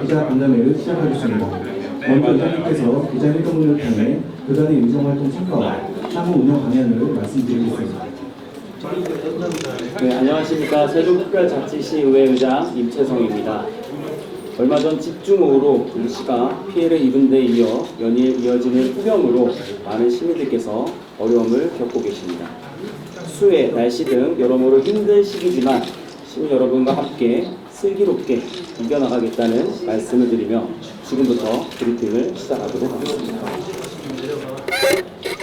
기자간담회를 시작하겠습니다. 먼저 의장님께서 기자회견문을 통해 그간의 의정활동 성과와 향후 운영 방향을 말씀드리겠습니다. 네, 안녕하십니까. 세종특별자치시의회 의장 임채성입니다. 얼마 전 집중호우로 우리시가 피해를 입은 데 이어 연일 이어지는 폭염으로 많은 시민들께서 어려움을 겪고 계십니다. 수해, 날씨 등 여러모로 힘든 시기지만 시민 여러분과 함께 슬기롭게 이겨나가겠다는 말씀을 드리며 지금부터 브리핑을 시작하도록 하겠습니다.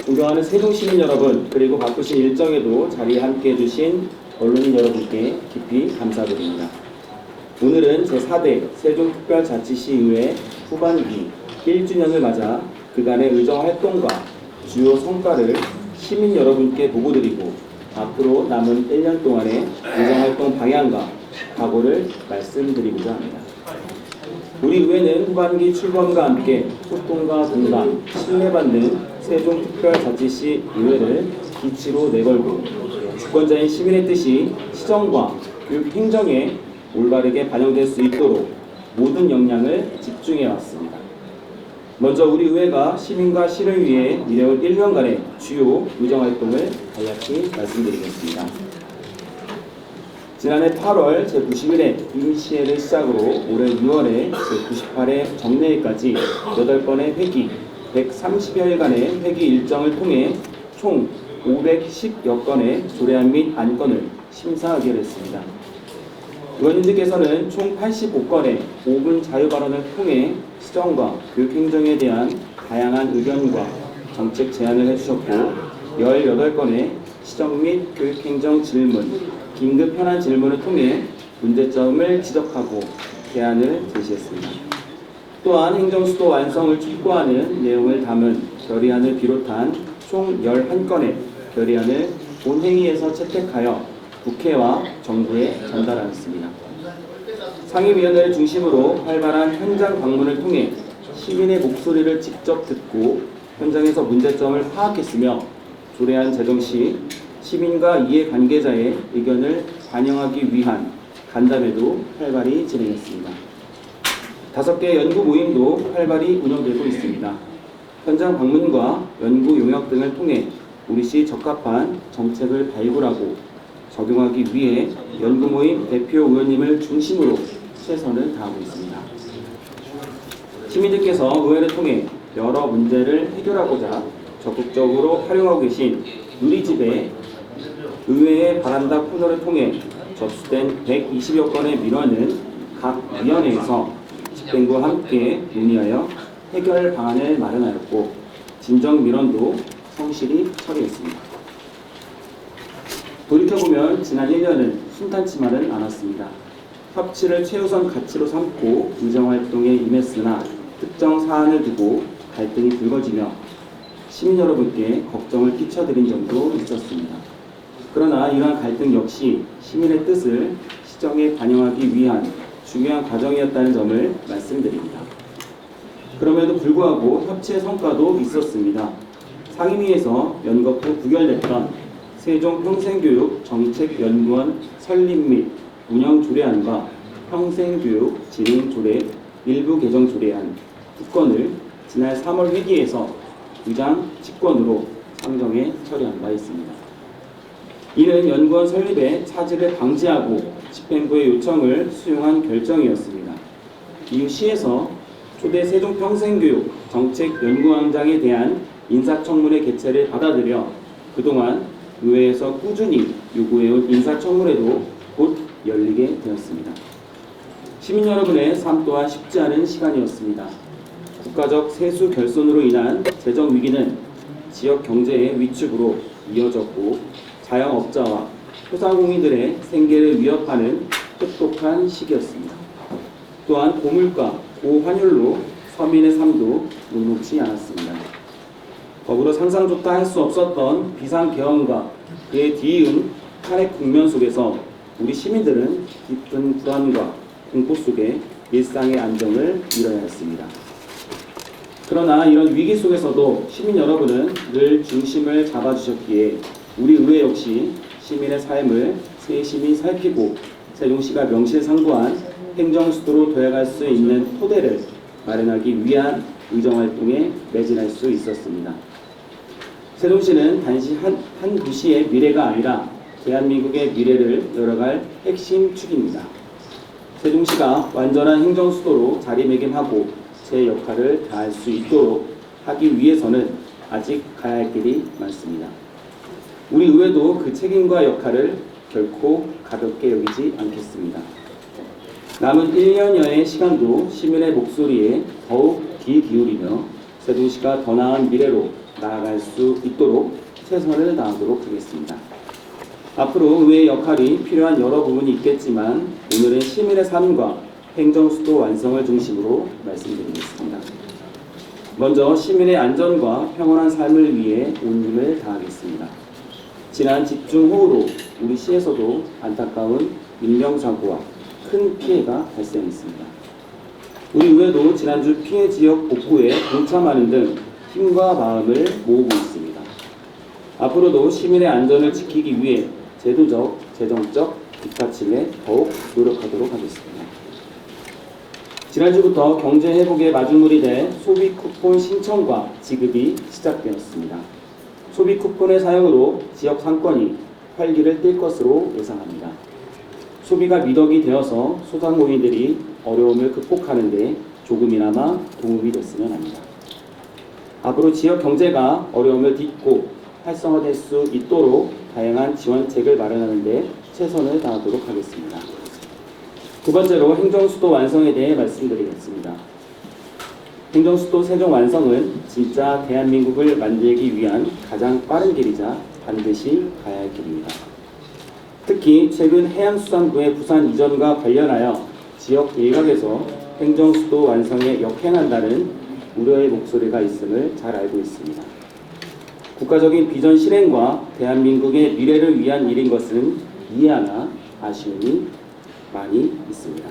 존경하는 세종시민 여러분, 그리고 바쁘신 일정에도 자리에 함께해 주신 언론인 여러분께 깊이 감사드립니다. 오늘은 제4대 세종특별자치시의회 후반기 1주년을 맞아 그간의 의정활동과 주요 성과를 시민 여러분께 보고드리고 앞으로 남은 1년 동안의 의정활동 방향과 각오를 말씀드리고자 합니다. 우리 의회는 후반기 출범과 함께 소통과 공감, 신뢰받는 세종특별자치시 의회를 기치로 내걸고 주권자인 시민의 뜻이 시정과 교육 행정에 올바르게 반영될 수 있도록 모든 역량을 집중해 왔습니다. 먼저 우리 의회가 시민과 시를 위해 이래올 1년간의 주요 의정활동을 간략히 말씀드리겠습니다. 지난해 8월 제91회 임시회를 시작으로 올해 6월에 제98회 정례회까지 8번의 회기, 130여일간의 회기 일정을 통해 총 510여 건의 조례안 및 안건을 심사 의결했습니다. 의원님들께서는 총 85건의 5분 자유발언을 통해 시정과 교육행정에 대한 다양한 의견과 정책 제안을 해주셨고 18건의 시정 및 교육행정 질문, 긴급 현안 질문을 통해 문제점을 지적하고 대안을 제시했습니다. 또한 행정수도 완성을 촉구하는 내용을 담은 결의안을 비롯한 총 11건의 결의안을 본회의에서 채택하여 국회와 정부에 전달하였습니다. 상임위원회를 중심으로 활발한 현장 방문을 통해 시민의 목소리를 직접 듣고 현장에서 문제점을 파악했으며 조례안 제정 시 시민과 이해관계자의 의견을 반영하기 위한 간담회도 활발히 진행했습니다. 5개 연구 모임도 활발히 운영되고 있습니다. 현장 방문과 연구 용역 등을 통해 우리시 적합한 정책을 발굴하고 적용하기 위해 연구 모임 대표 의원님을 중심으로 최선을 다하고 있습니다. 시민들께서 의회를 통해 여러 문제를 해결하고자 적극적으로 활용하고 계신 누리집의 의회의 바란다 코너를 통해 접수된 120여 건의 민원은 각 위원회에서 집행부와 함께 논의하여 해결 방안을 마련하였고 진정 민원도 성실히 처리했습니다. 돌이켜보면 지난 1년은 순탄치만은 않았습니다. 협치를 최우선 가치로 삼고 의정활동에 임했으나 특정 사안을 두고 갈등이 불거지며 시민 여러분께 걱정을 끼쳐드린 점도 있었습니다. 그러나 이러한 갈등 역시 시민의 뜻을 시정에 반영하기 위한 중요한 과정이었다는 점을 말씀드립니다. 그럼에도 불구하고 협치의 성과도 있었습니다. 상임위에서 연거푸 부결됐던 세종평생교육 정책연구원 설립 및 운영 조례안과 평생교육 진행 조례 일부 개정 조례안 2건을 지난 3월 회기에서 의장 직권으로 상정해 처리한 바 있습니다. 이는 연구원 설립에 차질을 방지하고 집행부의 요청을 수용한 결정이었습니다. 이후 시에서 초대 세종평생교육 정책연구원장에 대한 인사청문회 개최를 받아들여 그동안 의회에서 꾸준히 요구해온 인사청문회도 곧 열리게 되었습니다. 시민 여러분의 삶 또한 쉽지 않은 시간이었습니다. 국가적 세수 결손으로 인한 재정 위기는 지역 경제의 위축으로 이어졌고 자영업자와 소상공인들의 생계를 위협하는 혹독한 시기였습니다. 또한 고물가, 고환율로 서민의 삶도 녹록지 않았습니다. 더불어 상상조차 할 수 없었던 비상계엄과 그에 뒤이은 탄핵 국면 속에서 우리 시민들은 깊은 불안과 공포 속에 일상의 안정을 잃어야 했습니다. 그러나 이런 위기 속에서도 시민 여러분은 늘 중심을 잡아주셨기에 우리 의회 역시 시민의 삶을 세심히 살피고 세종시가 명실상부한 행정수도로 도약할 수 있는 토대를 마련하기 위한 의정활동에 매진할 수 있었습니다. 세종시는 단지 한 도시의 미래가 아니라 대한민국의 미래를 열어갈 핵심 축입니다. 세종시가 완전한 행정수도로 자리매김하고 제 역할을 다할 수 있도록 하기 위해서는 아직 가야 할 길이 많습니다. 우리 의회도 그 책임과 역할을 결코 가볍게 여기지 않겠습니다. 남은 1년여의 시간도 시민의 목소리에 더욱 귀 기울이며 세종시가 더 나은 미래로 나아갈 수 있도록 최선을 다하도록 하겠습니다. 앞으로 의회의 역할이 필요한 여러 부분이 있겠지만 오늘은 시민의 삶과 행정수도 완성을 중심으로 말씀드리겠습니다. 먼저 시민의 안전과 평온한 삶을 위해 온 힘을 다하겠습니다. 지난 집중호우로 우리 시에서도 안타까운 인명사고와 큰 피해가 발생했습니다. 우리 의회도 지난주 피해 지역 복구에 동참하는 등 힘과 마음을 모으고 있습니다. 앞으로도 시민의 안전을 지키기 위해 제도적, 재정적 뒷받침에 더욱 노력하도록 하겠습니다. 지난주부터 경제회복의 마중물이 될 소비 쿠폰 신청과 지급이 시작되었습니다. 소비 쿠폰의 사용으로 지역 상권이 활기를 띨 것으로 예상합니다. 소비가 미덕이 되어서 소상공인들이 어려움을 극복하는 데 조금이나마 도움이 됐으면 합니다. 앞으로 지역 경제가 어려움을 딛고 활성화될 수 있도록 다양한 지원책을 마련하는 데 최선을 다하도록 하겠습니다. 두 번째로 행정수도 완성에 대해 말씀드리겠습니다. 행정수도 세종 완성은 진짜 대한민국을 만들기 위한 가장 빠른 길이자 반드시 가야 할 길입니다. 특히 최근 해양수산부의 부산 이전과 관련하여 지역 일각에서 행정수도 완성에 역행한다는 우려의 목소리가 있음을 잘 알고 있습니다. 국가적인 비전 실행과 대한민국의 미래를 위한 일인 것은 이해하나 아쉬움이 많이 있습니다.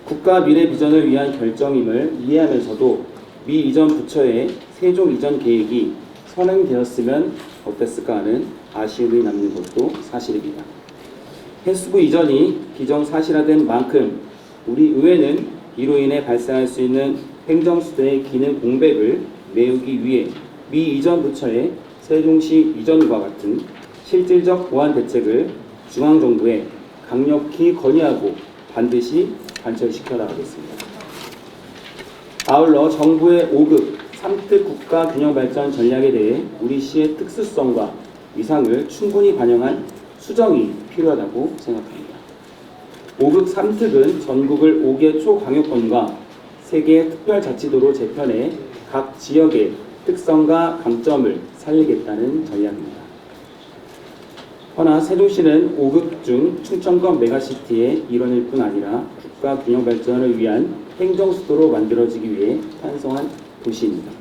국가 미래 비전을 위한 결정임을 이해하면서도 미 이전 부처의 세종 이전 계획이 선행되었으면 어땠을까 하는 아쉬움이 남는 것도 사실입니다. 해수부 이전이 기정사실화된 만큼 우리 의회는 이로 인해 발생할 수 있는 행정수도의 기능 공백을 메우기 위해 미 이전 부처의 세종시 이전과 같은 실질적 보완 대책을 중앙정부에 강력히 건의하고 반드시 관철시켜 나가겠습니다. 아울러 정부의 5급 3특 국가균형발전 전략에 대해 우리 시의 특수성과 위상을 충분히 반영한 수정이 필요하다고 생각합니다. 5급 3특은 전국을 5개 초광역권과 3개 특별자치도로 재편해 각 지역의 특성과 강점을 살리겠다는 전략입니다. 허나 세종시는 5급 중 충청권 메가시티의 일원일 뿐 아니라 국가 균형 발전을 위한 행정수도로 만들어지기 위해 탄생한 도시입니다.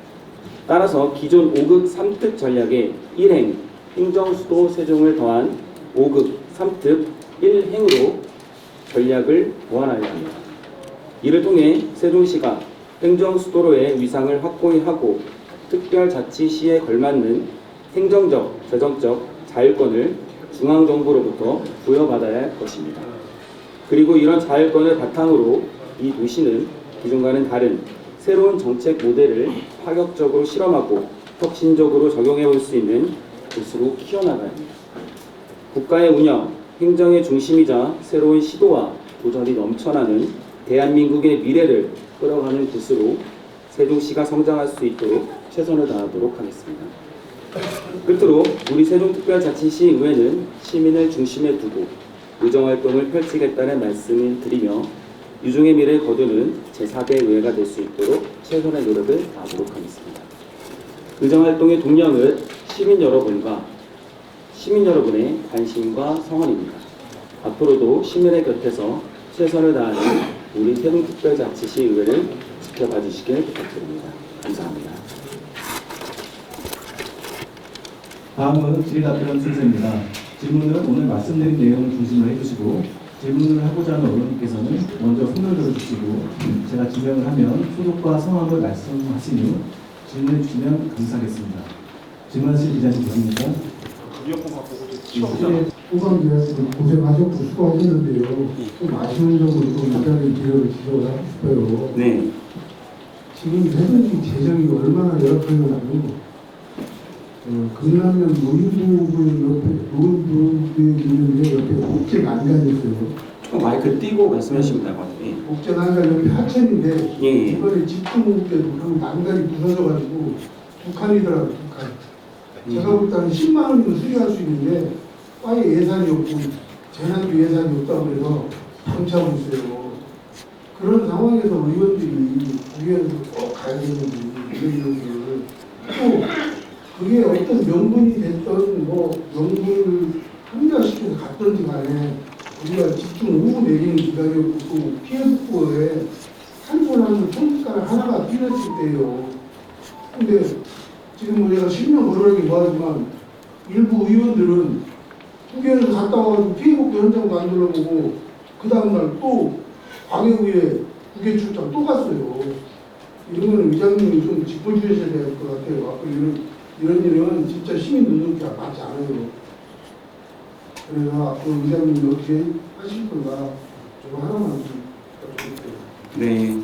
따라서 기존 5급 3특 전략의 1행 행정수도 세종을 더한 5급 3특 1행으로 전략을 보완하여야 합니다. 이를 통해 세종시가 행정수도로의 위상을 확고히 하고 특별자치시에 걸맞는 행정적, 재정적 자율권을 중앙정부로부터 부여받아야 할 것입니다. 그리고 이런 자율권을 바탕으로 이 도시는 기존과는 다른 새로운 정책 모델을 파격적으로 실험하고 혁신적으로 적용해 볼 수 있는 곳으로 키워나가야 합니다. 국가의 운영, 행정의 중심이자 새로운 시도와 도전이 넘쳐나는 대한민국의 미래를 끌어가는 곳으로 세종시가 성장할 수 있도록 최선을 다하도록 하겠습니다. 끝으로 우리 세종특별자치시 의회는 시민을 중심에 두고 의정활동을 펼치겠다는 말씀을 드리며 유종의 미래를 거두는 제4대 의회가 될 수 있도록 최선의 노력을 다하도록 하겠습니다. 의정활동의 동력은 시민 여러분의 관심과 성원입니다. 앞으로도 시민의 곁에서 최선을 다하는 우리 세종특별자치시 의회를 지켜봐 주시길 부탁드립니다. 감사합니다. 다음은 질의답변 순서입니다. 질문은 오늘 말씀드린 내용을 중심으로 해주시고 질문을 하고자 하는 언론님께서는 먼저 손을 들어주시고 제가 지명을 하면 소속과 성함을 말씀하신 후 질문해 주시면 감사하겠습니다. 질문하실 기자님 계십니까? 후반기에서 고생하셨고 수고하셨는데요. 좀 아쉬운 점으로 좀 이자를 기회를 지적을 하고 싶어요. 네. 지금 해군직 재정이 얼마나 열악하냐면 금남면 노인부분이 있는데 옆에 복제난간이 있어요. 조금 마이크 띄고 말씀하시면 될 것 같아요. 예. 복제난간 옆에 하천인데 예. 이번에 집중호흡에도 그 난간이 부서져가지고 두 칸이더라고요. 두 칸. 제가 볼 때는 10만 원이면 수리할 수 있는데 아예 예산이 없고 재난도 예산이 없다고 해서 방치하고 있어요. 그런 상황에서 의원들이 국회에서 꼭 가야 되는지 이런 일을 또 그게 어떤 명분이 됐던 뭐 명분을 합리화시켜서 갔던지 간에 우리가 집중 오후 내리는 기간이었고 또 피해 복구에 한 번 하면 손가락 하나가 뚫렸을 때예요. 근데 지금 우리가 실명 거론하기 뭐하지만 일부 의원들은 국회에서 갔다 와가지고 피해 복구 현장도 안 둘러보고 그 다음날 또 광해구에 국회 출장 또 갔어요. 이런 거는 의장님이 좀 짚어주셔야 될 것 같아요. 앞으로 이런 일은 진짜 시민 능력이 맞지 않아요. 그래서 앞으로 의장님이 어떻게 하실 건가 좀 하나만 좀 여쭤볼게요. 네.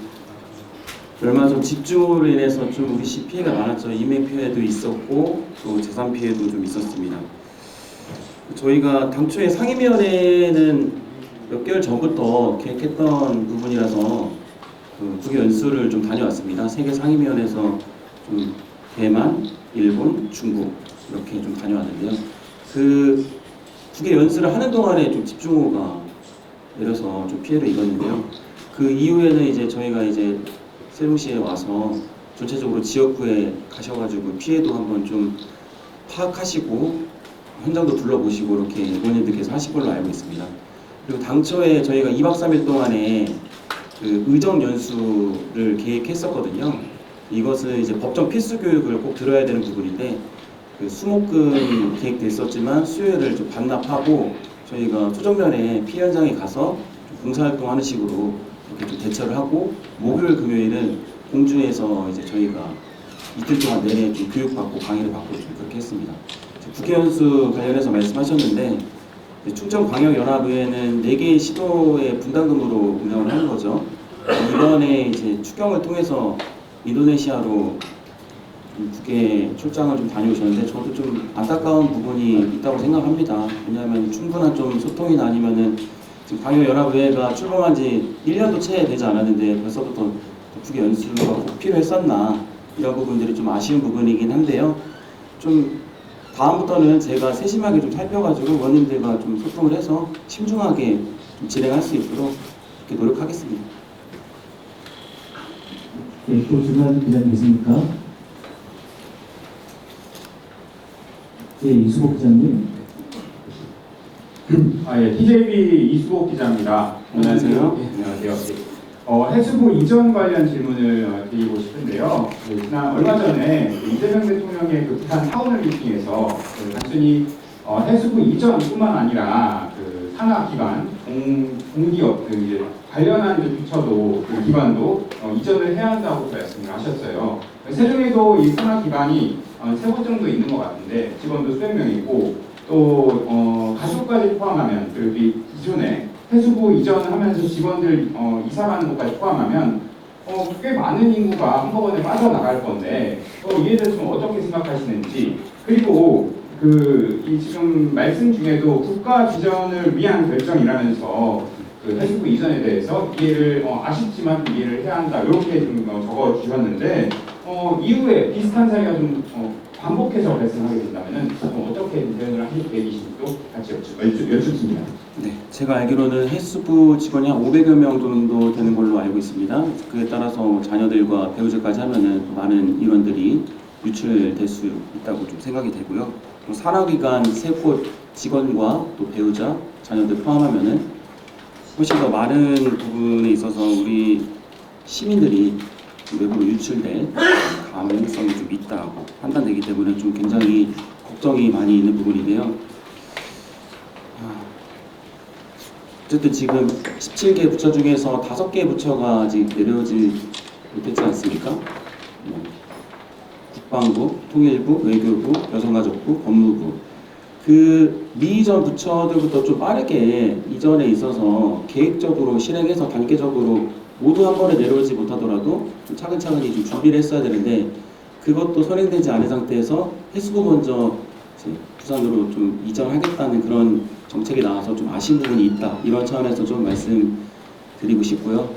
얼마 전 집중호우로 인해서 좀 우리 시 피해가 많았죠. 인명 피해도 있었고 또 재산 피해도 좀 있었습니다. 저희가 당초에 상임위원회는 몇 개월 전부터 계획했던 부분이라서 국외 연수를 좀 다녀왔습니다. 세계 상임위원회에서 좀 대만, 일본, 중국 이렇게 좀 다녀왔는데요. 그 국외 연수를 하는 동안에 좀 집중호우가 내려서 좀 피해를 입었는데요. 그 이후에는 이제 저희가 이제 세종시에 와서 전체적으로 지역구에 가셔가지고 피해도 한번 좀 파악하시고 현장도 둘러보시고 이렇게 의원님들께서 하실 걸로 알고 있습니다. 그리고 당초에 저희가 2박 3일 동안에 그 의정 연수를 계획했었거든요. 이것은 이제 법정 필수 교육을 꼭 들어야 되는 부분인데 그 수목금 계획됐었지만 수요일을 좀 반납하고 저희가 소정면에 피해 현장에 가서 봉사활동하는 식으로 이렇게 좀 대처를 하고 목요일 금요일은 공주에서 이제 저희가 이틀 동안 내내 좀 교육받고 강의를 받고 좀 그렇게 했습니다. 국회 연수 관련해서 말씀하셨는데 충청광역연합의회는 4개의 시도의 분담금으로 운영을 하는 거죠. 이번에 이제 추경을 통해서 인도네시아로 국회 출장을 좀 다녀오셨는데 저도 좀 안타까운 부분이 있다고 생각합니다. 왜냐하면 충분한 좀 소통이나 아니면은 지금 광역연합의회가 출범한 지 1년도 채 되지 않았는데 벌써부터 국회 연수가 꼭 필요했었나 이런 부분들이 좀 아쉬운 부분이긴 한데요. 좀 다음부터는 제가 세심하게 좀 살펴가지고 의원님들과 좀 소통을 해서 신중하게 좀 진행할 수 있도록 그렇게 노력하겠습니다. 네, 또 질문하는 기자님 계십니까? 네, 이수복 기자님. 예, TJB 이수복 기자입니다. 안녕하세요. 안녕하세요. 해수부 이전 관련 질문을 드리고 싶은데요. 얼마 전에 이재명 대통령의 그 부산 타운홀 미팅에서 단순히 해수부 이전뿐만 아니라 그 산하기관, 공기업 등 이제 관련한 부처도 그 기관도 이전을 해야 한다고 말씀을 하셨어요. 세종에도 이 산하기관이 3곳 정도 있는 것 같은데 직원도 수백 명이고 또 가족까지 포함하면 그리고 이 기존에 해수부 이전하면서 직원들 이사가는 것까지 포함하면 꽤 많은 인구가 한꺼번에 빠져나갈 건데 이에 대해서 좀 어떻게 생각하시는지, 그리고 이 지금 말씀 중에도 국가 비전을 위한 결정이라면서 그 해수부 이전에 대해서 이해를 아쉽지만 이해를 해야 한다 이렇게 좀 적어 주셨는데 이후에 비슷한 사례가 좀 반복해서 발생하게 된다면은 어떻게 대응을 하실 계획이신지도 같이 여쭙습니다. 네, 제가 알기로는 해수부 직원이 한 500여 명 정도 되는 걸로 알고 있습니다. 그에 따라서 자녀들과 배우자까지 하면은 많은 인원들이 유출될 수 있다고 좀 생각이 되고요. 또 산하기관 3곳 직원과 또 배우자, 자녀들 포함하면은 훨씬 더 많은 부분에 있어서 우리 시민들이 외부로 유출될 가능성이 좀 있다고 판단되기 때문에 좀 굉장히 걱정이 많이 있는 부분인데요. 어쨌든 지금 17개 부처 중에서 5개 부처가 아직 내려오지 못했지 않습니까? 국방부, 통일부, 외교부, 여성가족부, 법무부 그 미이전 부처들부터 좀 빠르게 이전에 있어서 계획적으로 실행해서 단계적으로 모두 한 번에 내려오지 못하더라도 좀 차근차근히 좀 준비를 했어야 되는데 그것도 선행되지 않은 상태에서 해수부 먼저 이제 부산으로 좀 이전하겠다는 그런 정책이 나와서 좀 아쉬운 부분이 있다. 이런 차원에서 좀 말씀드리고 싶고요.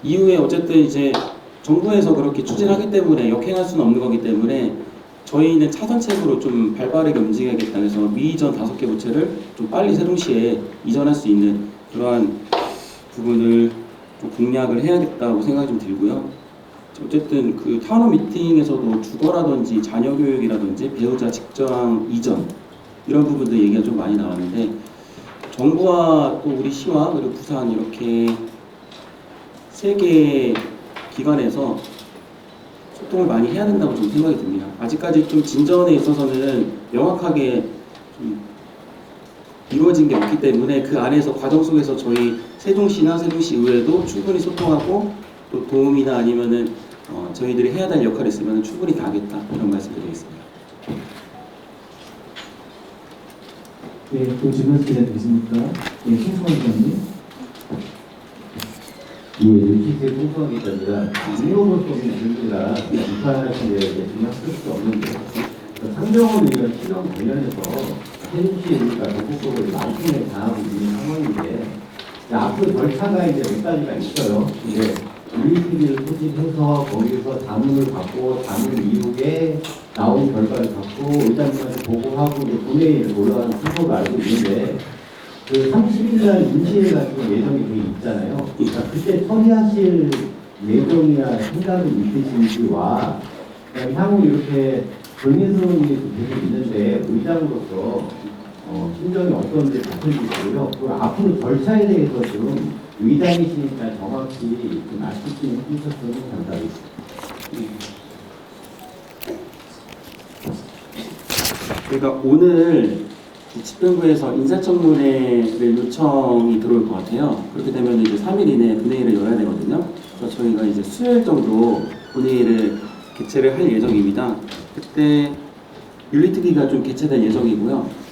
이후에 어쨌든 이제 정부에서 그렇게 추진하기 때문에 역행할 수는 없는 거기 때문에 저희는 차선책으로 좀 발빠르게 움직여야겠다 해서 미이전 5개 부채를 좀 빨리 세종시에 이전할 수 있는 그러한 부분을 좀 공략을 해야겠다고 생각이 좀 들고요. 어쨌든 그 타운홀 미팅에서도 주거라든지 자녀 교육이라든지 배우자 직장 이전 이런 부분들 얘기가 좀 많이 나왔는데 정부와 또 우리 시와 그리고 부산 이렇게 3개 기관에서 소통을 많이 해야 된다고 좀 생각이 듭니다. 아직까지 좀 진전에 있어서는 명확하게 좀 이루어진 게 없기 때문에 그 안에서 과정 속에서 저희 세종시나 세종시 의회도 충분히 소통하고 또 도움이나 아니면은 저희들이 해야 될 역할이 있으면 충분히 다하겠다 이런 말씀드리겠습니다. 네, 또 질문 기대 되십니까? 네, 송수만 기자님. 예, 유치세 통성하기 전이라 물어볼 수 없는 질문이라 비판하시는 데 그냥 쓸수 없는데 상정원 의원 실험 관련해서 세종시 우리가 적극적으로 많이 당하고 있는 상황인데 앞으로 절차가 이제 몇 가지가 있어요. 이제 UEP를 소집해서 거기서 자문을 받고 자문 이후에 나온 결과를 갖고 의장님한테 보고하고 이제 본회의에 올라가는 순서로 알고 있는데 그 30일날 인지회 같은 거 예정이 돼 있잖아요. 그러니까 그때 처리하실 예정이나 생각이 있으신지와 향후 이렇게 불미스러운 일이 계속 있는데 의장으로서 심정이 어떤지 밝혀주시고요. 그리고 앞으로 절차에 대해서 좀 의장이시니까 정확히 좀 말씀 해주셨으면 감사하겠습니다. 그러니까 오늘 집행부에서 인사청문회를 요청이 들어올 것 같아요. 그렇게 되면 이제 3일 이내에 본회의를 열어야 되거든요. 그래서 저희가 이제 수요일 정도 본회의를 개최를 할 예정입니다. 그때 윤리특위가 좀 개최될 예정이고요.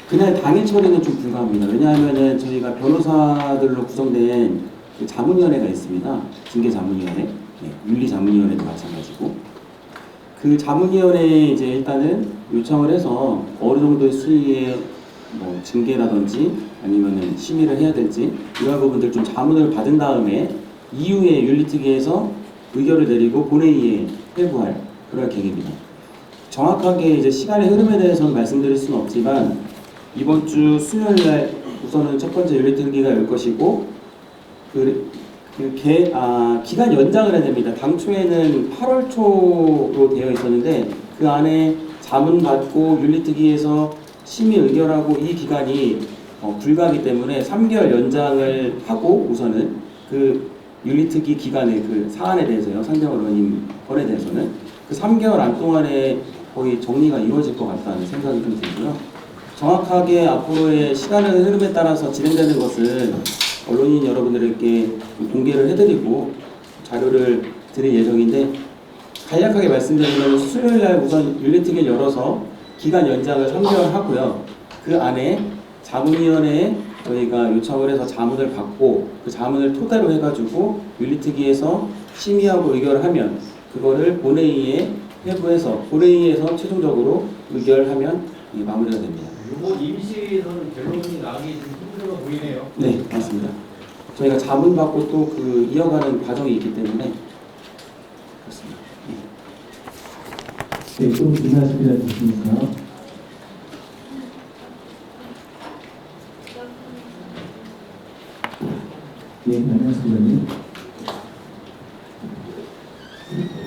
그날 당일 처리는 좀 불가합니다. 왜냐하면은 저희가 변호사들로 구성된 그 자문위원회가 있습니다. 징계자문위원회, 네, 윤리자문위원회도 마찬가지고. 그 자문위원회에 이제 일단은 요청을 해서 어느 정도의 수위의 뭐 징계라든지 아니면은 심의를 해야 될지 이런 부분들 좀 자문을 받은 다음에 이후에 윤리특위에서 의결을 내리고 본회의에 회부할 그럴 계획입니다. 정확하게 이제 시간의 흐름에 대해서는 말씀드릴 수는 없지만 이번 주 수요일 날 우선은 첫 번째 윤리특위가 열 것이고 기간 연장을 해야 됩니다. 당초에는 8월 초로 되어 있었는데 그 안에 자문 받고 윤리특위에서 심의 의결하고 이 기간이 불가하기 때문에 3개월 연장을 하고 우선은 그 윤리특위 기간의 그 사안에 대해서요. 상정원 의원님 건에 대해서는 그 3개월 안 동안에 거의 정리가 이루어질 것 같다는 생각이 좀 들고요. 정확하게 앞으로의 시간의 흐름에 따라서 진행되는 것은 언론인 여러분들에게 공개를 해드리고 자료를 드릴 예정인데 간략하게 말씀드리면 수요일날 우선 윤리특위를 열어서 기간 연장을 3개월 하고요. 그 안에 자문위원회에 저희가 요청을 해서 자문을 받고 그 자문을 토대로 해가지고 윤리특위에서 심의하고 의결을 하면 그거를 본회의에 회부해서 본회의에서 최종적으로 의결하면 마무리가 됩니다. 이번 임시에서는 결론이 나기 좀 힘들어 보이네요. 네, 맞습니다. 저희가 자문 받고 또 그 이어가는 과정이 있기 때문에 그렇습니다. 네, 또 질문하실 기자 계십니까? 네, 안녕하세요, 기자님.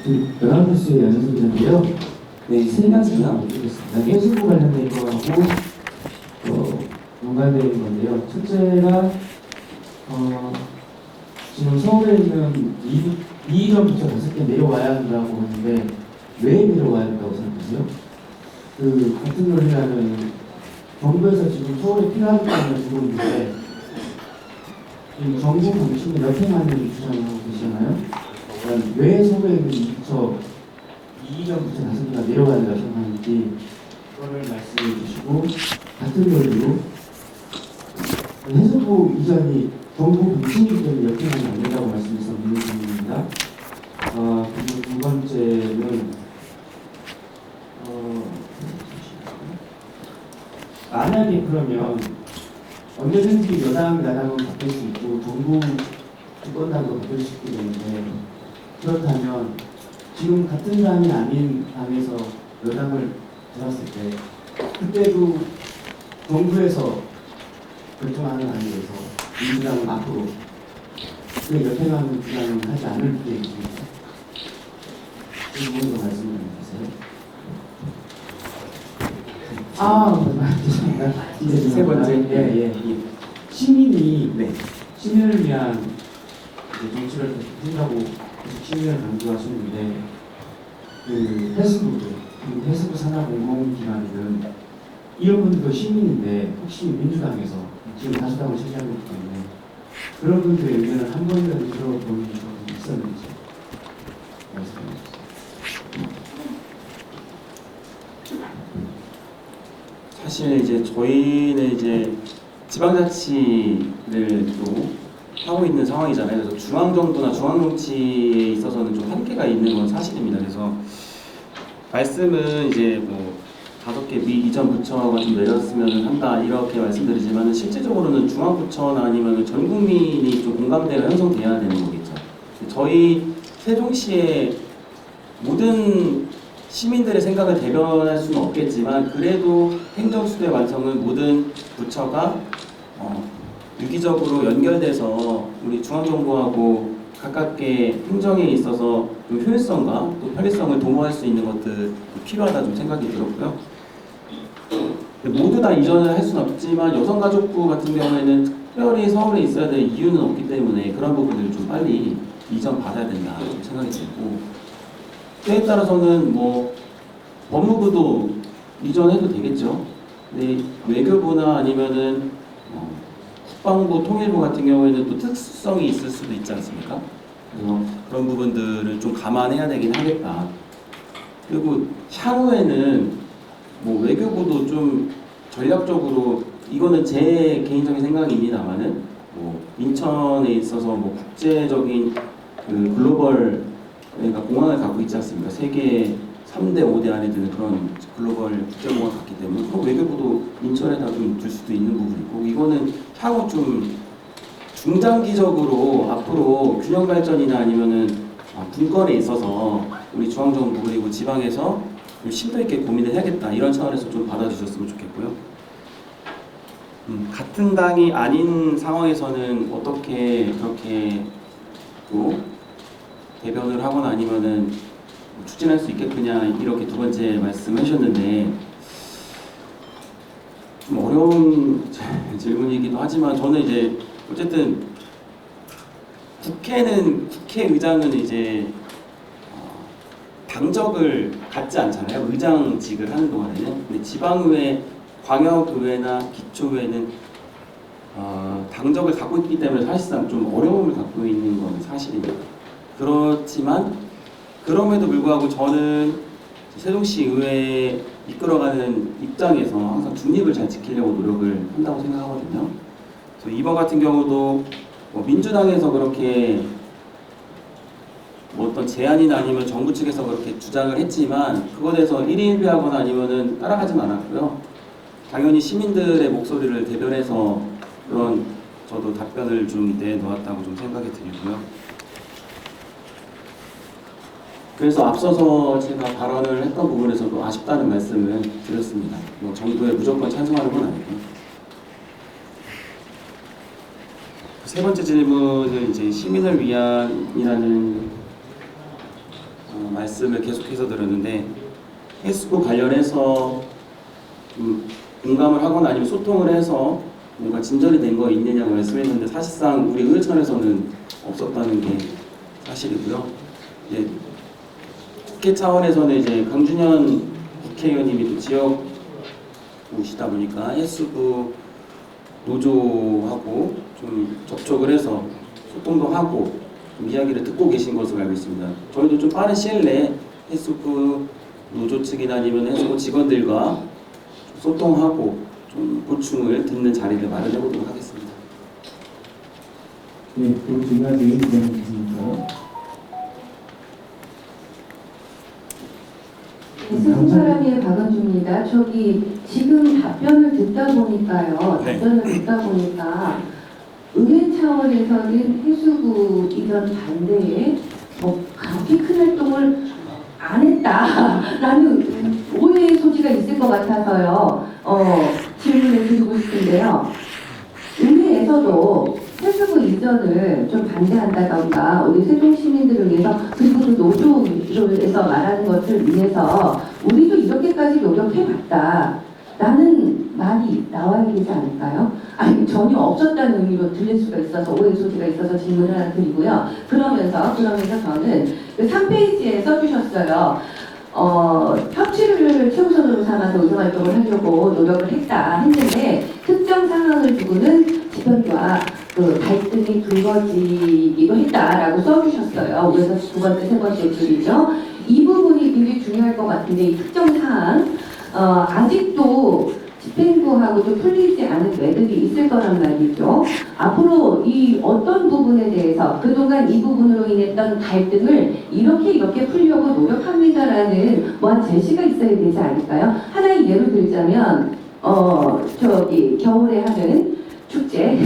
11뉴스의 양현석 기자인데요. 네, 세 가지가 모르겠습니다. 해수부 관련된 거하고 연관된 건데요. 첫째가 지금 서울에 있는 이전부터 5개 내려와야 한다고 하는데 왜 내려와야 한다고 생각하세요? 그 같은 논리라면 정부에서 지금 서울에 필요하기 때문에 들어오는데 지금 정부 방침이 역행하는 주장을 하고 계시잖아요. 왜 서울에 있는 이전부터 5개가 내려와야 된다고 생각하는지 거를 말씀해 주시고 같은 논리로 해수부 이전이 정부 공신이기 때문에 역행하면 안 된다고 말씀해서 묻는 질문입니다. 그리고 두 번째는 만약에 그러면 언제든지 여당, 야당은 바뀔 수 있고 정부 주권당도 바뀔 수 있기 때문에 그렇다면 지금 같은 당이 아닌 당에서 여당을 들었을 때 그때도 정부에서 결정하는 안에서 민주당은 앞으로 그 역행하는 주장은 하지 않을 계획입니다. 이 부분도 말씀해 주세요. 죄송합니다. 이제 세 번째. 예. 시민이 네. 시민을 위한 이제 정치를 한다고 계속 시민을 강조하시는데 그 해수부도 그리고 해수부 산하 공공기관이든 이런 분들도 시민인데 혹시 민주당에서 지금 다수당을 차지하고 있기 때문에 그런 분들의 의견을 한 번이라도 들어본 적이 있었는지 말씀해 주세요. 사실 이제 저희는 이제 지방자치를 또 하고 있는 상황이잖아요. 그래서 중앙정부나 중앙정치에 있어서는 좀 한계가 있는 건 사실입니다. 그래서 말씀은 이제 뭐 5개 미 이전 부처가 좀 내렸으면 한다 이렇게 말씀드리지만 실질적으로는 중앙부처나 아니면 전 국민이 좀 공감대가 형성돼야 되는 거겠죠. 저희 세종시의 모든 시민들의 생각을 대변할 수는 없겠지만 그래도 행정수도의 완성은 모든 부처가 유기적으로 연결돼서 우리 중앙정부하고 가깝게 행정에 있어서 좀 효율성과 또 편리성을 도모할 수 있는 것들이 필요하다 좀 생각이 들었고요. 모두 다 이전을 할 수는 없지만 여성가족부 같은 경우에는 특별히 서울에 있어야 될 이유는 없기 때문에 그런 부분들을 좀 빨리 이전 받아야 된다 좀 생각이 들고 때에 따라서는 뭐 법무부도 이전해도 되겠죠. 근데 외교부나 아니면은 국방부, 통일부 같은 경우에는 또 특수성이 있을 수도 있지 않습니까? 그래서 그런 부분들을 좀 감안해야 되긴 하겠다. 그리고 향후에는 뭐 외교부도 좀 전략적으로 이거는 제 개인적인 생각입니다만은 뭐 인천에 있어서 뭐 국제적인 그 글로벌 그러니까 공항을 갖고 있지 않습니까? 세계 3대, 5대 안에 드는 그런 글로벌 국제공항을 갖기 때문에 그럼 외교부도 인천에다 좀 둘 수도 있는 부분이고 이거는 향후 좀 중장기적으로 앞으로 균형 발전이나 아니면은 분권에 있어서 우리 중앙정부 그리고 지방에서 좀 심도 있게 고민을 해야겠다 이런 차원에서 좀 받아주셨으면 좋겠고요. 같은 당이 아닌 상황에서는 어떻게 그렇게 또 대변을 하거나 아니면은 추진할 수 있겠느냐 이렇게 두 번째 말씀하셨는데 좀 어려운 질문이기도 하지만 저는 이제 어쨌든 국회의장은 이제 당적을 갖지 않잖아요. 의장직을 하는 동안에는. 근데 지방의회, 광역의회나 기초의회는 당적을 갖고 있기 때문에 사실상 좀 어려움을 갖고 있는 건 사실입니다. 그렇지만 그럼에도 불구하고 저는 세종시 의회 이끌어가는 입장에서 항상 중립을 잘 지키려고 노력을 한다고 생각하거든요. 그래서 이번 같은 경우도 뭐 민주당에서 그렇게 뭐 어떤 제안이나 아니면 정부 측에서 그렇게 주장을 했지만 그것에 대해서 일희일비하거나 아니면은 따라가진 않았고요. 당연히 시민들의 목소리를 대변해서 그런 저도 답변을 좀 내놓았다고 좀 생각이 들고요. 그래서 앞서서 제가 발언을 했던 부분에서도 아쉽다는 말씀을 드렸습니다. 뭐 정부에 무조건 찬성하는 건 아니고. 세 번째 질문은 이제 시민을 위한이라는 말씀을 계속해서 들었는데 해수부 관련해서 공감을 하거나 아니면 소통을 해서 뭔가 진전이 된 거 있느냐고 말씀했는데 사실상 우리 의회처에서는 없었다는 게 사실이고요. 이제 국회 차원에서는 이제 강준현 국회의원님이 또 지역 오시다 보니까 해수부 노조하고 좀 접촉을 해서 소통도 하고 좀 이야기를 듣고 계신 것으로 알고 있습니다. 저희도 좀 빠른 시일 내에 해수부 노조 측이나 아니면 해수부 직원들과 소통하고 좀 보충을 듣는 자리를 마련해 보도록 하겠습니다. 네, 그 중요한 내용 진행하겠습니다. 승사람의 박은주입니다. 저기 지금 답변을 듣다 보니까요. 네. 답변을 듣다 보니까 의회 차원에서는 해수부 이전 반대에 뭐 그렇게 큰 활동을 안 했다라는 오해의 소지가 있을 것 같아서요. 질문을 드리고 싶은데요. 의회에서도 해수부 이전을 좀 반대한다던가 우리 세종 시민들을 위해서 그리고 그 노조에서 말하는 것을 위해서 우리도 이렇게까지 노력해봤다 라는 말이 나와야 되지 않을까요? 아니 전혀 없었다는 의미로 들릴 수가 있어서 오해 소지가 있어서 질문을 하나 드리고요. 그러면서 저는 그 3페이지에 써주셨어요. 협치를 최우선으로 삼아서 의정활동을 하려고 노력을 했는데 특정 상황을 두고는 집현과 그 갈등이 불거지기도 했다라고 써주셨어요. 그래서 두 번째, 세 번째 줄이죠. 이 부분이 굉장히 중요할 것 같은데 이 특정 사항 아직도 집행부하고 좀 풀리지 않은 매듭이 있을 거란 말이죠. 앞으로 이 어떤 부분에 대해서 그동안 이 부분으로 인했던 갈등을 이렇게 풀려고 노력합니다라는 뭐한 제시가 있어야 되지 않을까요? 하나의 예를 들자면 저기 겨울에 하는 축제,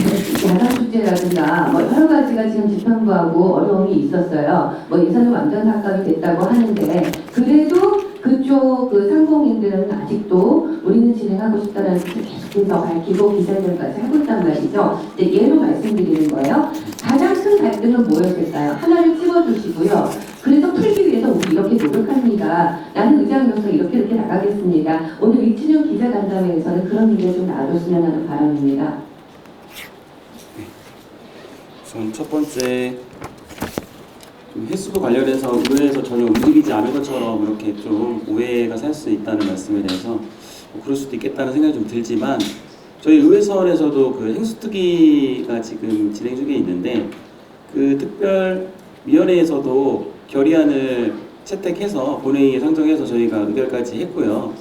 야간 축제라든가 뭐 여러 가지가 지금 집행부하고 어려움이 있었어요. 뭐 예산은 완전 삭감이 됐다고 하는데 그래도 그쪽 그 상공인들은 아직도 우리는 진행하고 싶다는 뜻을 계속해서 밝히고 기자들까지 하고 있단 말이죠. 근데 예로 말씀드리는 거예요. 가장 큰 갈등은 뭐였을까요? 하나를 찍어주시고요. 그래서 풀기 위해서 우리 이렇게 노력합니다. 나는 의장으로서 이렇게 나가겠습니다. 오늘 이춘영 기자간담회에서는 그런 얘기가 좀 나와줬으면 하는 바람입니다. 우선 첫 번째 좀 해수부 관련해서 의회에서 전혀 움직이지 않은 것처럼 이렇게 좀 오해가 살 수 있다는 말씀에 대해서 뭐 그럴 수도 있겠다는 생각이 좀 들지만 저희 의회선에서도 그 행수특위가 지금 진행 중에 있는데 그 특별위원회에서도 결의안을 채택해서 본회의에 상정해서 저희가 의결까지 했고요.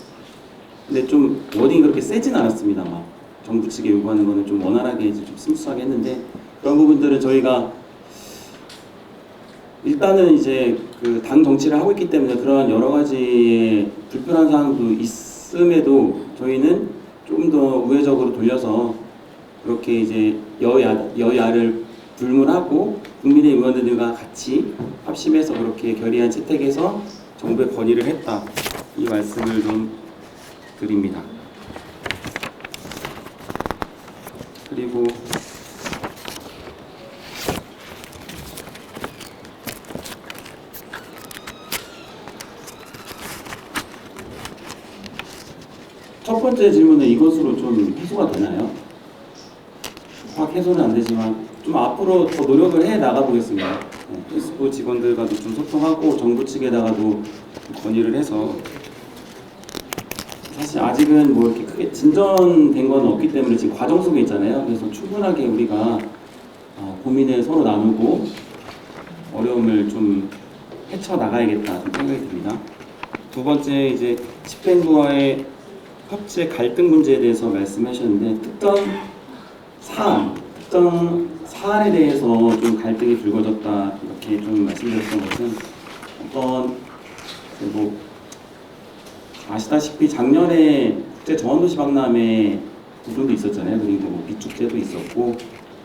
근데 좀 워딩이 그렇게 세진 않았습니다. 막 정부 측에 요구하는 거는 좀 원활하게 좀 스무스하게 했는데 그런 부분들은 저희가 일단은 이제 그 당 정치를 하고 있기 때문에 그런 여러 가지의 불편한 사항도 있음에도 저희는 좀 더 우회적으로 돌려서 그렇게 이제 여야를 불문하고 국민의 의원들과 같이 합심해서 그렇게 결의안 채택해서 정부에 건의를 했다. 이 말씀을 좀 드립니다. 그리고 첫 번째 질문은 이것으로 좀 해소가 되나요? 확 해소는 안 되지만 좀 앞으로 더 노력을 해 나가 보겠습니다. 해수부 직원들과도 좀 소통하고 정부 측에다가도 건의를 해서 사실 아직은 뭐 이렇게 크게 진전된 건 없기 때문에 지금 과정 속에 있잖아요. 그래서 충분하게 우리가 고민을 서로 나누고 어려움을 좀 헤쳐 나가야겠다 생각이 듭니다. 두 번째 이제 집행부와의 협치의 갈등 문제에 대해서 말씀하셨는데 특정 사안에 대해서 좀 갈등이 불거졌다 이렇게 좀 말씀드렸던 것은 어떤 뭐 아시다시피 작년에 국제 정원도시 박람회 부분도 있었잖아요. 그리고 뭐 비축제도 있었고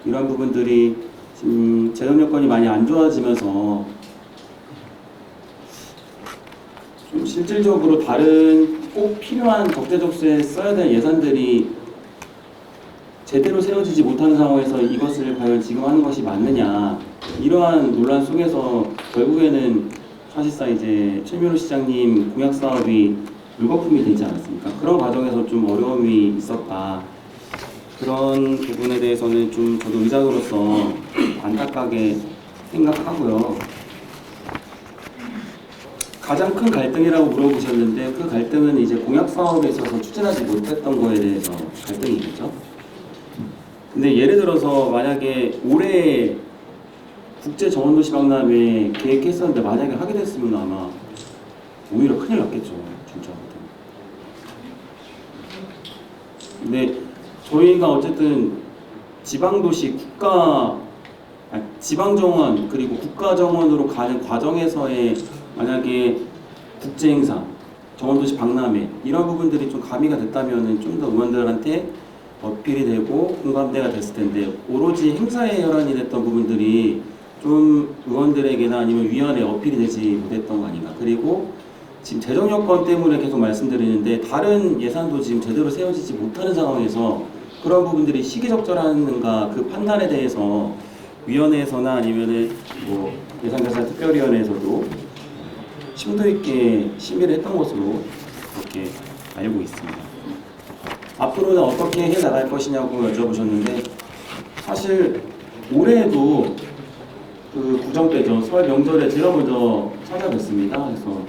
이런 부분들이 지금 재정 여건이 많이 안 좋아지면서 좀 실질적으로 다른 꼭 필요한 적재적소에 써야 될 예산들이 제대로 세워지지 못하는 상황에서 이것을 과연 지금 하는 것이 맞느냐 이러한 논란 속에서 결국에는 사실상 이제 최민호 시장님 공약 사업이 물거품이 되지 않았습니까? 그런 과정에서 좀 어려움이 있었다. 그런 부분에 대해서는 좀 저도 의장으로서 안타깝게 생각하고요. 가장 큰 갈등이라고 물어보셨는데 그 갈등은 이제 공약 사업에 있어서 추진하지 못했던 거에 대해서 갈등이겠죠. 근데 예를 들어서 만약에 올해 국제 정원도시 박람회 계획했었는데 만약에 하게 됐으면 아마 오히려 큰일 났겠죠. 진짜. 근데 저희가 어쨌든 지방도시 지방정원 그리고 국가정원으로 가는 과정에서의 만약에 국제행사, 정원도시 박람회 이런 부분들이 좀 가미가 됐다면은 좀 더 의원들한테 어필이 되고 공감대가 됐을 텐데 오로지 행사에 혈안이 됐던 부분들이 좀 의원들에게나 아니면 위원회에 어필이 되지 못했던 거 아닌가. 그리고 지금 재정 여건 때문에 계속 말씀드리는데 다른 예산도 지금 제대로 세워지지 못하는 상황에서 그런 부분들이 시기적절한가 그 판단에 대해서 위원회에서나 아니면은 뭐 예산결산 특별위원회에서도 심도 있게 심의를 했던 것으로 그렇게 알고 있습니다. 앞으로는 어떻게 해 나갈 것이냐고 여쭤보셨는데 사실 올해도 그 구정 때죠. 설 명절에 제가 먼저 찾아뵀습니다. 그래서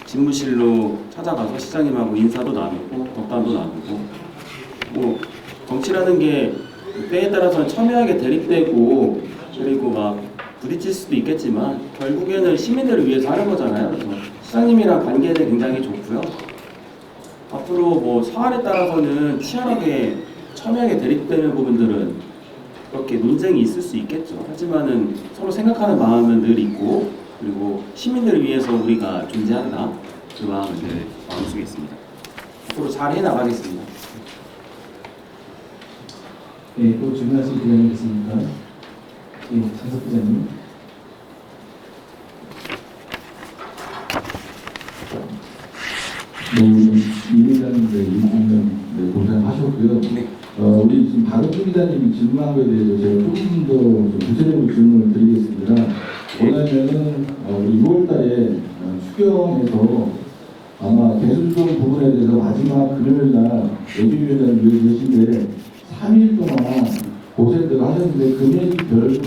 집무실로 찾아가서 시장님하고 인사도 나누고 덕담도 나누고 뭐 정치라는 게 때에 따라서는 첨예하게 대립되고 그리고 막 부딪힐 수도 있겠지만 결국에는 시민들을 위해서 하는 거잖아요. 그래서 시장님이랑 관계는 굉장히 좋고요. 앞으로 뭐 사안에 따라서는 치열하게 첨예하게 대립되는 부분들은 그렇게 논쟁이 있을 수 있겠죠. 하지만은 서로 생각하는 마음은 늘 있고 그리고 시민들을 위해서 우리가 존재한다. 그 마음은 늘 마음속에 있습니다. 앞으로 잘 해나가겠습니다. 네, 또 질문하실 기자님 있습니까? 예, 장석 기자님. 네, 이 기자님들, 이분은 고생하셨고요. 우리 지금 박은주 기자님이 질문한 거에 대해서 제가 조금 더 좀 구체적으로 질문을 드리겠습니다. 뭐냐면은 우리 6월달에 수경에서 아마 개수종 부분에 대해서 마지막 금요일날 예비위원장님 여기 계신데 3일 동안 고생들 하셨는데 금액이 별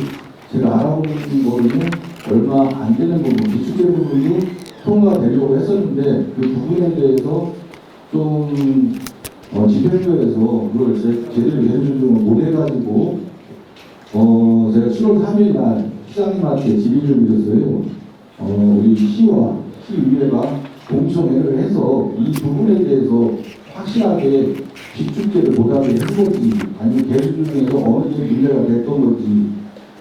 제가 알아보는 거는 얼마 안 되는 부분, 기축제 부분이 통과되려고 했었는데 그 부분에 대해서 좀 집행부에서 그걸 제대로 예수준을 못 해가지고 제가 7월 3일 날 시장님한테 질의를 드렸어요. 우리 시와 시의회가 공청회를 해서 이 부분에 대해서 확실하게 기축제를 보답을 한 건지 아니면 개수 중에서 어느 게 문제가 됐던 건지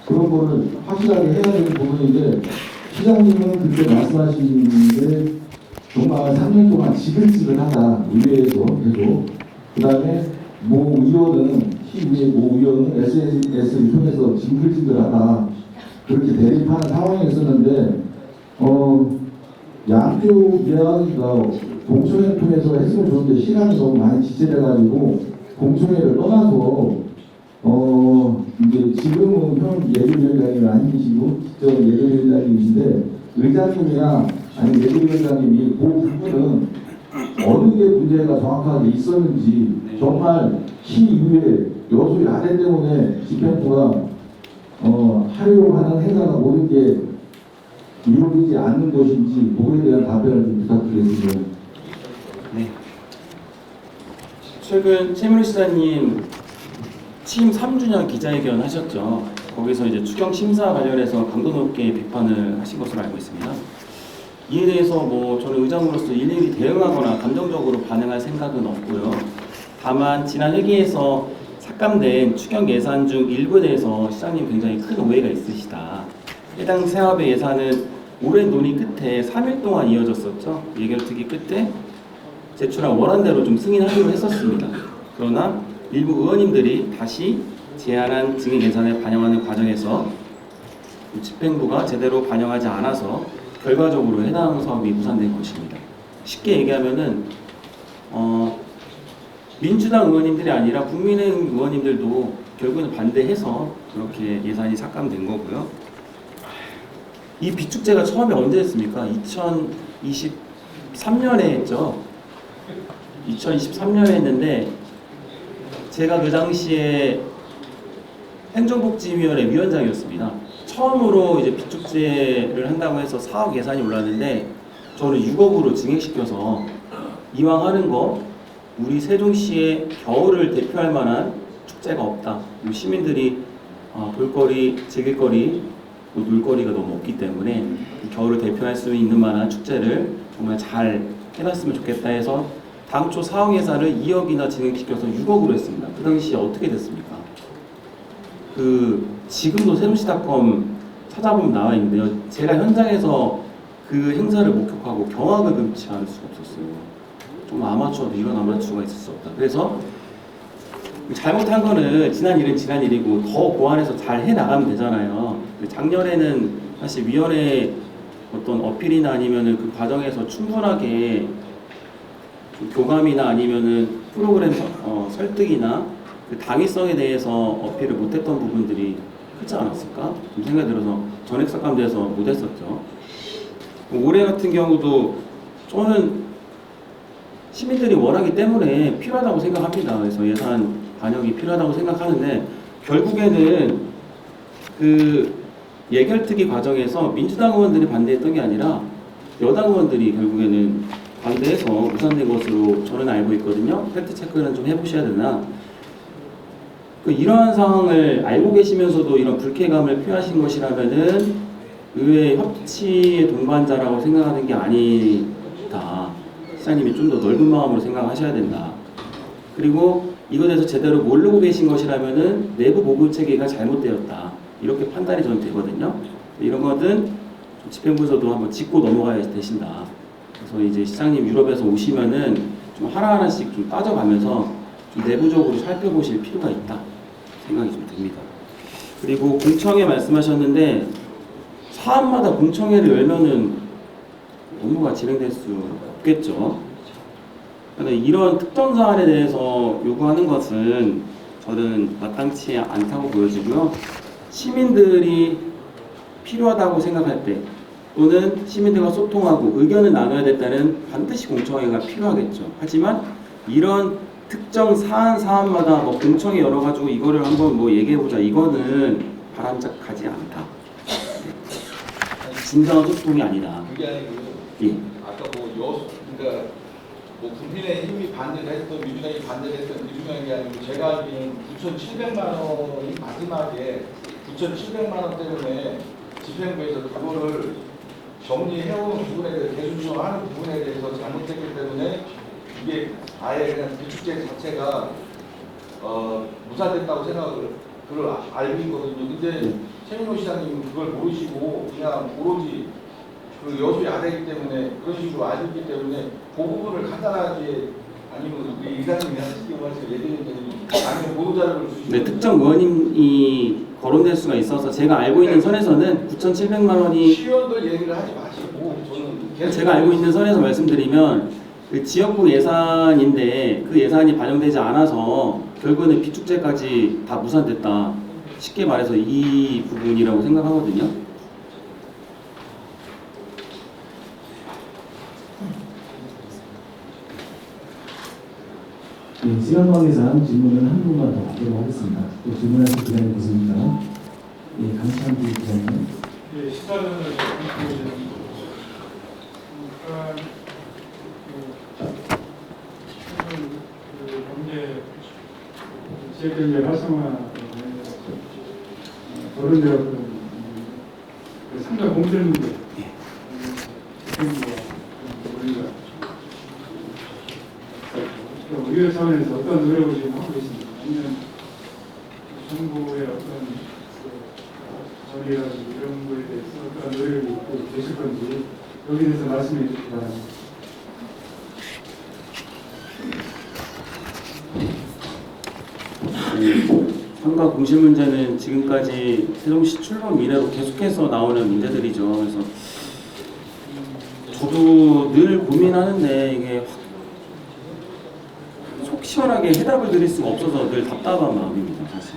그런 거를 확실하게 해야 되는 부분인데 시장님은 그때 말씀하신 게 정말 3년 동안 지글지글하다 의회에서 계속 그 다음에 모 의원은 시의회 모 의원은 SNS를 통해서 징글징글하다 그렇게 대립하는 상황이었었는데 양쪽 이야기가 공청회를 통해서 했으면 좋은데 시간이 너무 많이 지체돼가지고 공청회를 떠나서 이제 지금은 형 예비위원장이 아니시고 직접 예비위원장님이신데 의장님이나 아니 예비위원장님이 그 부분은 어느 게 문제가 정확하게 있었는지 정말 시의회 여수 야대 때문에 집행부가 하려고 하는 행사가 모든 게 이루어지지 않는 것인지 그거에 대한 답변을 좀 부탁드리겠습니다. 네. 최근 최민우 시장님 취임 3주년 기자회견 하셨죠. 거기서 이제 추경 심사 관련해서 강도 높게 비판을 하신 것으로 알고 있습니다. 이에 대해서 뭐 저는 의장으로서 일일이 대응하거나 감정적으로 반응할 생각은 없고요. 다만 지난 회기에서 삭감된 추경 예산 중 일부에 대해서 시장님 굉장히 큰 오해가 있으시다. 해당 사업의 예산은 오랜 논의 끝에 3일 동안 이어졌었죠. 예결특위 끝에 제출한 원안대로 좀 승인하기로 했었습니다. 그러나 일부 의원님들이 다시 제안한 증액 예산을 반영하는 과정에서 집행부가 제대로 반영하지 않아서 결과적으로 해당 사업이 무산된 것입니다. 쉽게 얘기하면은 민주당 의원님들이 아니라 국민의힘 의원님들도 결국은 반대해서 그렇게 예산이 삭감된 거고요. 이 비축제가 처음에 언제 했습니까? 2023년에 했죠. 2023년에 했는데 제가 그 당시에 행정복지위원회 위원장이었습니다. 처음으로 이제 비축제를 한다고 해서 4억 예산이 올랐는데 저는 6억으로 증액시켜서 이왕 하는 거 우리 세종시의 겨울을 대표할 만한 축제가 없다. 시민들이 볼거리, 즐길거리, 놀거리가 너무 없기 때문에 겨울을 대표할 수 있는 만한 축제를 정말 잘 해놨으면 좋겠다 해서 당초 사업 예산을 2억이나 진행시켜서 6억으로 했습니다. 그 당시에 어떻게 됐습니까? 지금도 새누시닷컴 찾아보면 나와 있는데요. 제가 현장에서 그 행사를 목격하고 경악을 금치 않을 수가 없었어요. 좀 아마추어도 이런 아마추어가 있을 수 없다. 그래서 잘못한 거는 지난 일은 지난 일이고 더 보완해서 잘 해나가면 되잖아요. 작년에는 사실 위원회 어떤 어필이나 아니면은 그 과정에서 충분하게 좀 교감이나 아니면은 프로그램 설득이나 그 당위성에 대해서 어필을 못했던 부분들이 크지 않았을까? 좀 생각이 들어서 전액 삭감돼서 못했었죠. 올해 같은 경우도 저는 시민들이 원하기 때문에 필요하다고 생각합니다. 그래서 예산 반영이 필요하다고 생각하는데 결국에는 그 예결특위 과정에서 민주당 의원들이 반대했던 게 아니라 여당 의원들이 결국에는 반대해서 무산된 것으로 저는 알고 있거든요. 팩트 체크는 좀 해보셔야 되나. 이러한 상황을 알고 계시면서도 이런 불쾌감을 표하신 것이라면은 의회 협치의 동반자라고 생각하는 게 아니다. 시장님이 좀 더 넓은 마음으로 생각하셔야 된다. 그리고 이것에 대해서 제대로 모르고 계신 것이라면은 내부 보고 체계가 잘못되었다. 이렇게 판단이 저는 되거든요. 이런 것은 집행부에서도 한번 짚고 넘어가야 되신다. 그래서 이제 시장님 유럽에서 오시면은 좀 하나하나씩 좀 따져가면서 좀 내부적으로 살펴보실 필요가 있다 생각이 좀 듭니다. 그리고 공청회 말씀하셨는데 사안마다 공청회를 열면은 업무가 진행될 수 없겠죠. 그런데 이런 특정 사안에 대해서 요구하는 것은 저는 마땅치 않다고 보여지고요. 시민들이 필요하다고 생각할 때 또는 시민들과 소통하고 의견을 나눠야 될 때는 반드시 공청회가 필요하겠죠. 하지만 이런 특정 사안마다 뭐 공청회 열어가지고 이거를 한번 뭐 얘기해보자 이거는 바람직하지 않다. 진정한 소통이 아니다. 그게 아니고 예. 아까 그러니까 뭐 국민의힘이 반대를 했던 민주당이 반대를 했던 그 중요한 게 아니고 제가 알기로는 9,700만 원이 마지막에 9,700만 원 때문에 집행부에서 그거를 정리해온 부분에 대해서 대수조정하는 부분에 대해서 잘못했기 때문에 이게 아예 그냥 비축제 자체가 무산됐다고 생각을 그걸 알고 있거든요. 근데 최민호 시장님은 그걸 모르시고 그냥 오로지 그 여수 야대이기 때문에 그런 식으로 알고 있기 때문에 그 부분을 간단하게 아니면 우리 이사님이 하시기로 얘기는 아니면 보도자료를 주시고 네, 특정 의원님이 거론될 수가 있어서 제가 알고 있는 선에서는 9,700만 원이 시의원들 얘기를 하지 마시고 저는 제가 알고 있는 선에서 말씀드리면 그 지역구 예산인데 그 예산이 반영되지 않아서 결국에는 비축제까지 다 무산됐다. 쉽게 말해서 이 부분이라고 생각하거든요. 네, 시간 관계상 질문을 한 분만 더 받도록 하겠습니다. 또 질문하실 기자님 계십니까? 예, 강찬기 기자님. 예, 시사전을 보시는 경제 지역경제 활성화 거론되었던 상당 공들 문제 우리가 의회 차원에서 어떤 노력을 지금 하고 계십니까? 아니면 정부의 어떤 전이라든지 이런 거에 대해서 어떤 노력을 있고 계실 건지 여기에 대해서 말씀해 주시기 바랍니다. 상가 공실 문제는 지금까지 세종시 출범 이래로 계속해서 나오는 문제들이죠. 그래서 저도 늘 고민하는데 이게 속 시원하게 해답을 드릴 수가 없어서 늘 답답한 마음입니다, 사실.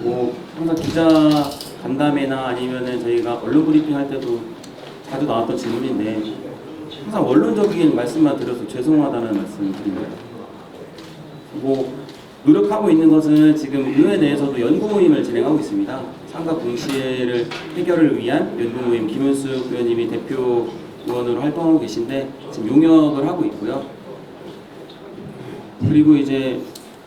뭐 항상 기자 간담회나 아니면은 저희가 언론 브리핑 할 때도 자주 나왔던 질문인데 항상 원론적인 말씀만 드려서 죄송하다는 말씀을 드립니다. 뭐 노력하고 있는 것은 지금 의회 내에서도 연구 모임을 진행하고 있습니다. 상가 공시를 해결을 위한 연구 모임 김은숙 의원님이 대표 의원으로 활동하고 계신데 지금 용역을 하고 있고요. 그리고 이제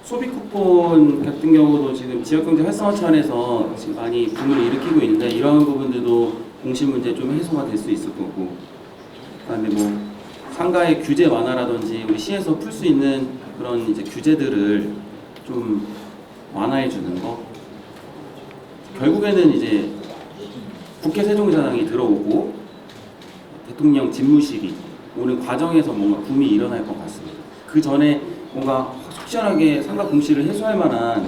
소비 쿠폰 같은 경우도 지금 지역경제 활성화 차원에서 지금 많이 붐을 일으키고 있는데 이러한 부분들도 공시 문제 좀 해소가 될 수 있을 거고, 그다음에 뭐 상가의 규제 완화라든지 우리 시에서 풀 수 있는 그런 이제 규제들을 좀 완화해 주는 거. 결국에는 이제 국회 세종의사당이 들어오고 대통령 집무실이 오는 과정에서 뭔가 붐이 일어날 것 같습니다. 그 전에 뭔가 확실하게 상가 공시를 해소할 만한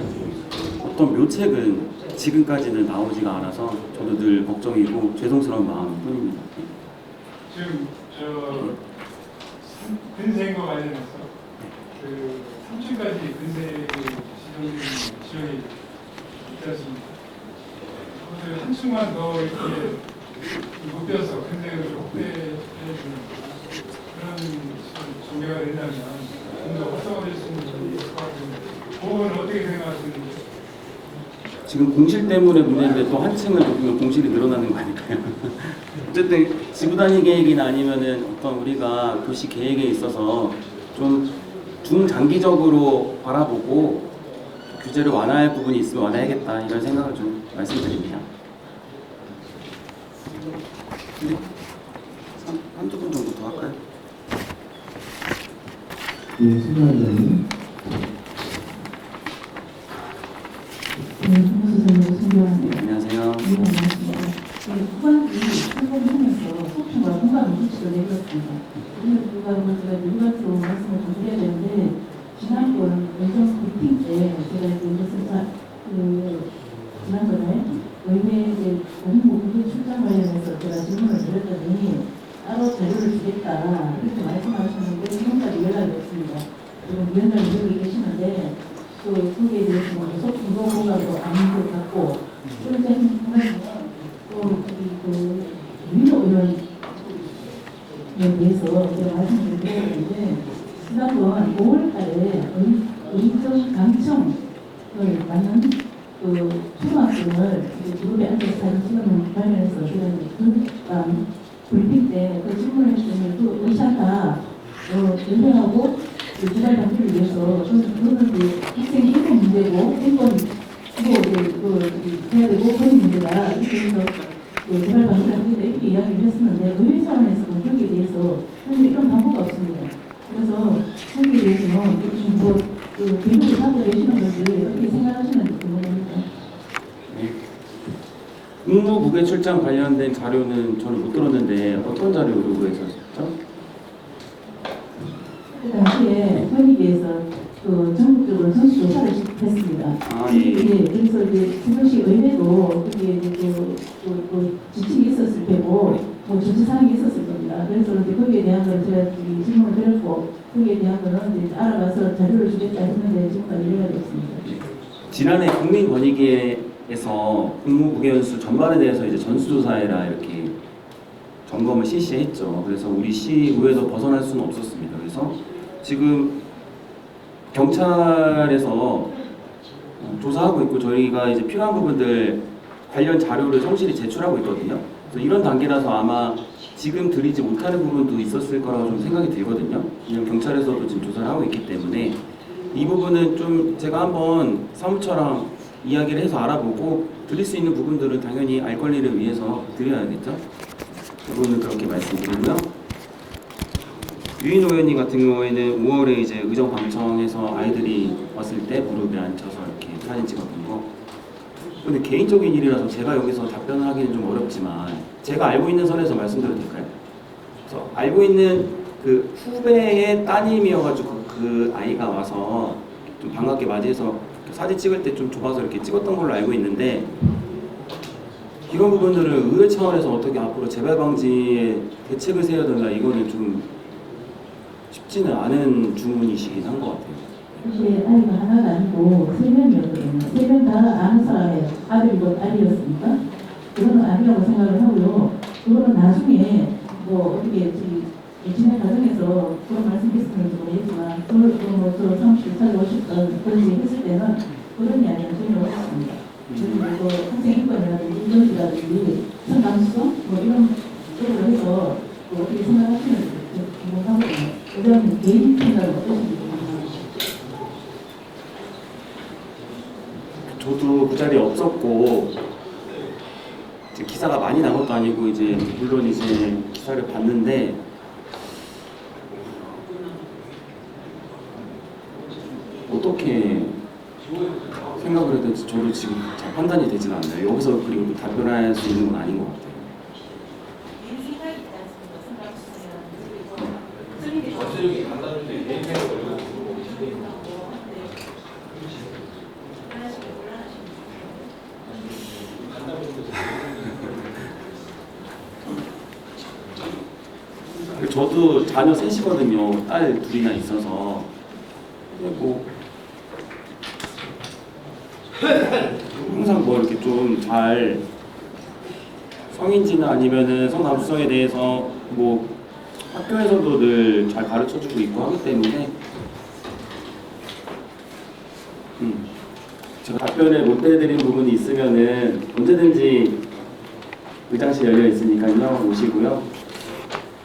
어떤 묘책은 지금까지는 나오지가 않아서 저도 늘 걱정이고 죄송스러운 마음뿐입니다. 지금 근세과 관련해서 그 3층까지 근세 지정이 있지 않습니까? 그것을 한 층만 더 이렇게 높여서 근세를 확대해주는 그런 준비가 된다면 좀 더 활성화될 수 있는 부분이 있을 것 같은데 그 부분은 어떻게 생각하시는지? 지금 공실 때문에 문제인데 또 한층을 높이면 공실이 늘어나는 거 아닐까요? 어쨌든 지구단위 계획이나 아니면은 어떤 우리가 도시 계획에 있어서 좀 중장기적으로 바라보고 규제를 완화할 부분이 있으면 완화해야겠다 이런 생각을 좀 말씀드립니다. 근데 한두 분 정도 더 할까요? 예, 신부위원장님. 네, 안녕하세요. 후반기 설명을 하면서 소통과 공감을 수치를 내렸습니다. 그럼에도 불구하고 제가 일반적으로 말씀을 좀 드려야 되는데 지난번 의정 브리핑 때 제가 이것을 지난번에 의회 공무부 출장 관련해서 제가 질문을 드렸더니 따로 자료를 주겠다 이렇게 말씀하셨는데 지금까지 연락이 없습니다. 지금 위원장님 여기 계시는데 또 거기에 대해서 소통도 공감도 아닌 것 같고 그런데 또 민호 의원에 대해서 제가 말씀을 드려야 되는데 지난번 5월달에 의정 강청을 맞는 그 초등학생을 그룹에 앉아서 사진 찍는 관련해서 제가 브리핑 때 그 질문을 했더니 그 의사가 연행하고 재발 방지를 위해서 그거는 학생 인권 문제고 인권 해야 되고 그런 문제다 이렇게 해서 재발 방지를 하겠다 이렇게 이야기를 했었는데 의회 차원에서는 거기에 대해서 사실 이런 방법이 없습니다. 그래서 거기에 대해서는 좀 기록을 하고 계시는 분들이 어떻게 생각하시는지 궁금합니다. 국무부계 출장 관련된 자료는 저는 못 들었는데 어떤 자료 요구했었죠? 그 당시에 현익위에서 전국적으로 전수조사를 했습니다. 예. 그래서 이제 서울시 의회도 거기에 지침이 있었을 테고 조치사항이 있었을 겁니다. 그래서 이제 거기에 대한 걸 제가 질문을 드렸고 거기에 대한 거는 이제 알아가서 자료를 주겠다 했는데 지금까지 연락이 없습니다. 지난해 국민권익위에서 국무부계연수 전반에 대해서 이제 전수조사해라 이렇게 점검을 실시했죠. 그래서 우리 시의회도 벗어날 수는 없었습니다. 그래서 지금 경찰에서 조사하고 있고 저희가 이제 필요한 부분들 관련 자료를 성실히 제출하고 있거든요. 그래서 이런 단계라서 아마 지금 드리지 못하는 부분도 있었을 거라고 좀 생각이 들거든요. 왜냐면 경찰에서도 지금 조사를 하고 있기 때문에 이 부분은 좀 제가 한번 사무처랑 이야기를 해서 알아보고 드릴 수 있는 부분들은 당연히 알 권리를 위해서 드려야겠죠. 그분은 그렇게 말씀드리고요. 유인호 의원님 같은 경우에는 5월에 이제 의정광청에서 아이들이 왔을 때 무릎에 앉혀서 이렇게 사진 찍었던 거. 근데 개인적인 일이라서 제가 여기서 답변을 하기는 좀 어렵지만 제가 알고 있는 선에서 말씀드려도 될까요? 그래서 알고 있는 그 후배의 따님이어가지고 그 아이가 와서 좀 반갑게 맞이해서 사진 찍을 때 좀 좁아서 이렇게 찍었던 걸로 알고 있는데 이런 부분들을 의회 차원에서 어떻게 앞으로 재발 방지에 대책을 세워야 된다 이거는 좀 쉽지는 않은 주문이시긴 한 것 같아요. 이게 아이가 하나가 아니고 3명이었거든요. 3명 다 아는 사람의 아들이고 딸이었으니까 그거는 아니라고 생각을 하고요. 그거는 나중에 어떻게 진행 과정에서 그런 말씀이 있었는지 모르겠지만 저 사무실 찾아오셨던 그런 얘기 했을 때는 그런 이야기는 전혀 없었습니다. 그리고 학생 인권이라든지 인권이라든지 성감수성 이런 쪽으로 해서 어떻게 생각하시는지 궁금하거든요. 그다음에 개인 생각은 어떠신지 궁금합니다. 저도 그 자리에 없었고 기사가 많이 난 것도 아니고 이제 물론 이제 기사를 봤는데 어떻게 생각을 해야 될지 저도 지금 잘 판단이 되진 않아요. 여기서 그리고 답변할 수 있는 건 아닌 것 같아요. 전체적인 간단한데 개인적인 걸로 저도 자녀 셋이거든요. 딸 둘이나 있어서. 근데 뭐 항상 뭐 이렇게 좀 잘 성인지나 아니면은 성남수성에 대해서 뭐 학교에서도 늘 잘 가르쳐주고 있고 하기 때문에 제가 답변을 못 해드린 부분이 있으면은 언제든지 의장실 열려 있으니까요. 오시고요.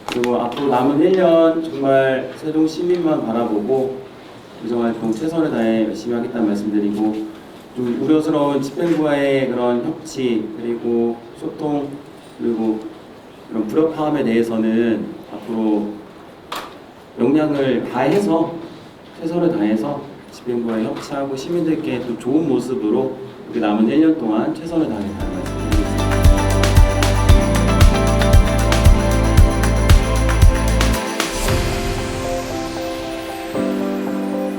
그리고 앞으로 남은 1년 정말 세종 시민만 바라보고 의정활동 최선을 다해 열심히 하겠다는 말씀드리고, 좀 우려스러운 집행부와의 그런 협치 그리고 소통 그리고 그런 불협화음에 대해서는 앞으로 역량을 다해서 최선을 다해서 집행부와 협치하고 시민들께 또 좋은 모습으로 이렇게 남은 1년 동안 최선을 다하겠다는 말씀.